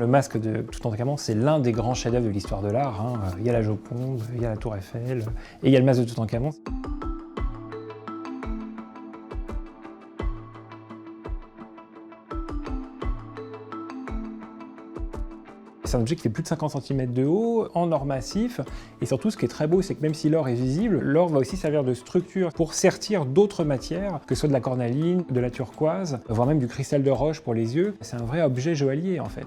Le masque de Toutankhamon, c'est l'un des grands chefs-d'œuvre de l'histoire de l'art. Il y a la Joconde, il y a la Tour Eiffel, et il y a le masque de Toutankhamon. C'est un objet qui fait plus de 50 cm de haut, en or massif, et surtout ce qui est très beau, c'est que même si l'or est visible, l'or va aussi servir de structure pour sertir d'autres matières, que ce soit de la cornaline, de la turquoise, voire même du cristal de roche pour les yeux. C'est un vrai objet joaillier en fait.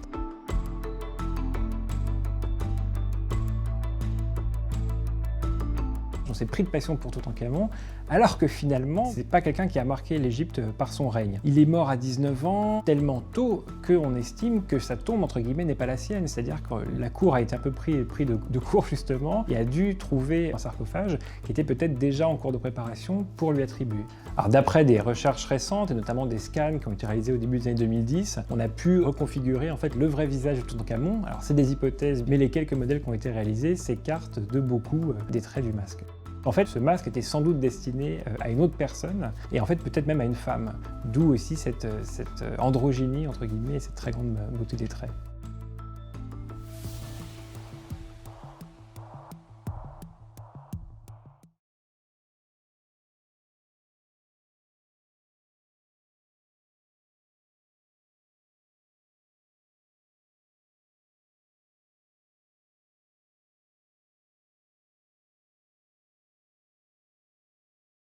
On s'est pris de passion pour Toutankhamon, alors que finalement, c'est pas quelqu'un qui a marqué l'Égypte par son règne. Il est mort à 19 ans, tellement tôt qu'on estime que sa tombe, entre guillemets, n'est pas la sienne. C'est-à-dire que la cour a été un peu pris de court, justement, et a dû trouver un sarcophage qui était peut-être déjà en cours de préparation pour lui attribuer. Alors d'après des recherches récentes, et notamment des scans qui ont été réalisés au début des années 2010, on a pu reconfigurer en fait le vrai visage de Toutankhamon. Alors c'est des hypothèses, mais les quelques modèles qui ont été réalisés s'écartent de beaucoup des traits du masque. En fait, ce masque était sans doute destiné à une autre personne, et en fait peut-être même à une femme. D'où aussi cette androgynie, entre guillemets, et cette très grande beauté des traits.